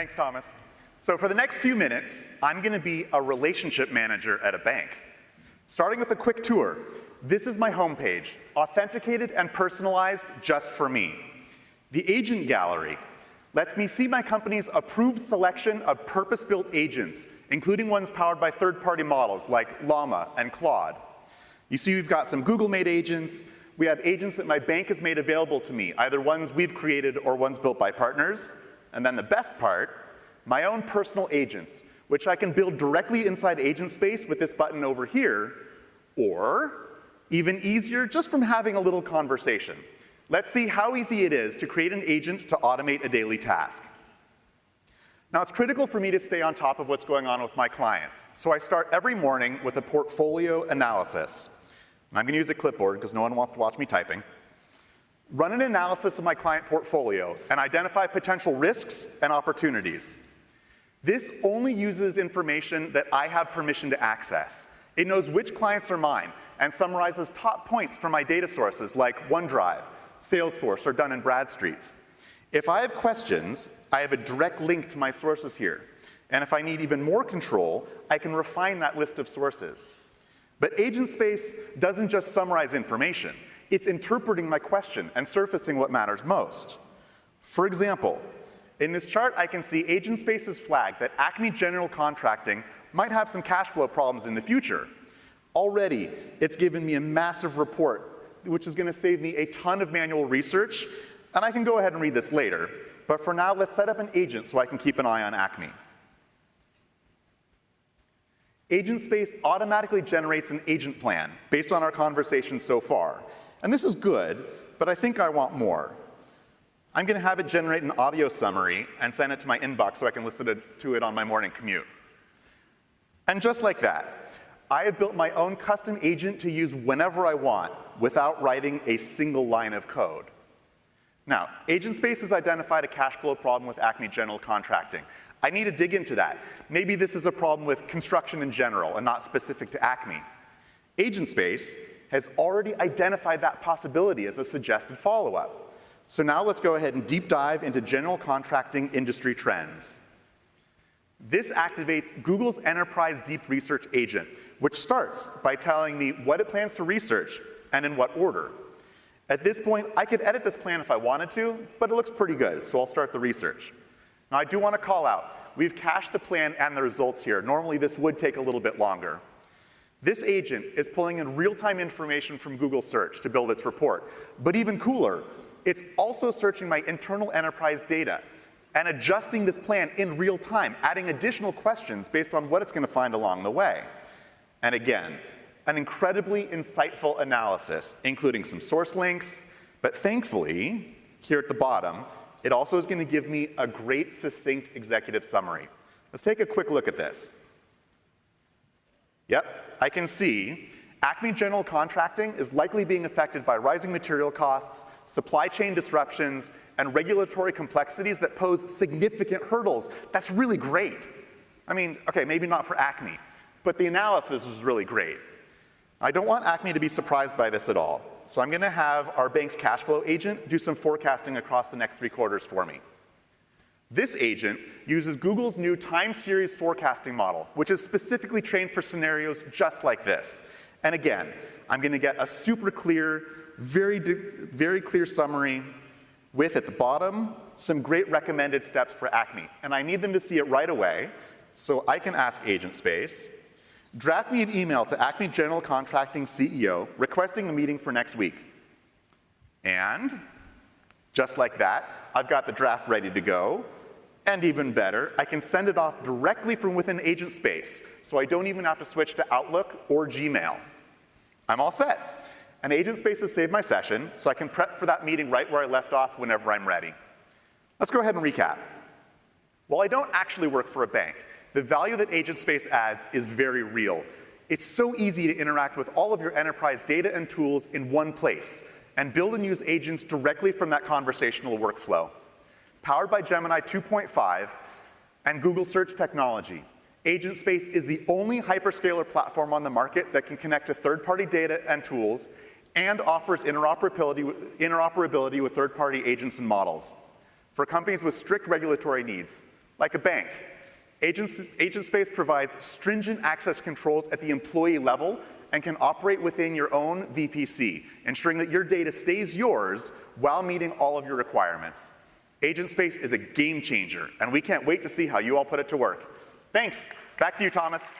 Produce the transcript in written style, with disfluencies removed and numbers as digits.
Thanks, Thomas. So for the next few minutes, I'm going to be a relationship manager at a bank. Starting with a quick tour, this is my homepage, authenticated and personalized just for me. The Agent Gallery lets me see my company's approved selection of purpose-built agents, including ones powered by third-party models like Llama and Claude. You see we've got some Google-made agents. We have agents that my bank has made available to me, either ones we've created or ones built by partners. And then the best part, my own personal agents, which I can build directly inside Agentspace with this button over here, or even easier, just from having a little conversation. Let's see how easy it is to create an agent to automate a daily task. Now, it's critical for me to stay on top of what's going on with my clients, so I start every morning with a portfolio analysis. And I'm going to use a clipboard because no one wants to watch me typing. Run an analysis of my client portfolio and identify potential risks and opportunities. This only uses information that I have permission to access. It knows which clients are mine and summarizes top points from my data sources like OneDrive, Salesforce, or Dun & Bradstreet's. If I have questions, I have a direct link to my sources here. And if I need even more control, I can refine that list of sources. But Agentspace doesn't just summarize information. It's interpreting my question and surfacing what matters most. For example, in this chart, I can see Agentspace's flag that Acme General Contracting might have some cash flow problems in the future. Already, it's given me a massive report, which is going to save me a ton of manual research, and I can go ahead and read this later. But for now, let's set up an agent so I can keep an eye on Acme. Agentspace automatically generates an agent plan based on our conversation so far. And this is good, but I think I want more. I'm going to have it generate an audio summary and send it to my inbox so I can listen to it on my morning commute. And just like that, I have built my own custom agent to use whenever I want without writing a single line of code. Now, Agentspace has identified a cash flow problem with Acme General Contracting. I need to dig into that. Maybe this is a problem with construction in general and not specific to Acme. Agentspace has already identified that possibility as a suggested follow-up. So now let's go ahead and deep dive into general contracting industry trends. This activates Google's Enterprise Deep Research Agent, which starts by telling me what it plans to research and in what order. At this point, I could edit this plan if I wanted to, but it looks pretty good, so I'll start the research. Now, I do want to call out, we've cached the plan and the results here. Normally, this would take a little bit longer. This agent is pulling in real-time information from Google Search to build its report. But even cooler, it's also searching my internal enterprise data and adjusting this plan in real time, adding additional questions based on what it's going to find along the way. And again, an incredibly insightful analysis, including some source links, but thankfully, here at the bottom, it also is going to give me a great, succinct executive summary. Let's take a quick look at this. Yep, I can see Acme General Contracting is likely being affected by rising material costs, supply chain disruptions, and regulatory complexities that pose significant hurdles. That's really great. I mean, okay, maybe not for Acme, but the analysis is really great. I don't want Acme to be surprised by this at all, so I'm going to have our bank's cash flow agent do some forecasting across the next 3 quarters for me. This agent uses Google's new time series forecasting model, which is specifically trained for scenarios just like this. And again, I'm going to get a super clear, very clear summary with, at the bottom, some great recommended steps for Acme. And I need them to see it right away, so I can ask Agentspace, draft me an email to Acme General Contracting CEO requesting a meeting for next week. And just like that, I've got the draft ready to go. And even better, I can send it off directly from within Agentspace, so I don't even have to switch to Outlook or Gmail. I'm all set. And Agentspace has saved my session, so I can prep for that meeting right where I left off whenever I'm ready. Let's go ahead and recap. While I don't actually work for a bank, the value that Agentspace adds is very real. It's so easy to interact with all of your enterprise data and tools in one place, and build and use agents directly from that conversational workflow. Powered by Gemini 2.5 and Google Search technology, Agentspace is the only hyperscaler platform on the market that can connect to third-party data and tools and offers interoperability with third-party agents and models. For companies with strict regulatory needs, like a bank. Agentspace provides stringent access controls at the employee level and can operate within your own VPC, ensuring that your data stays yours while meeting all of your requirements. Agentspace is a game changer, and we can't wait to see how you all put it to work. Thanks. Back to you, Thomas.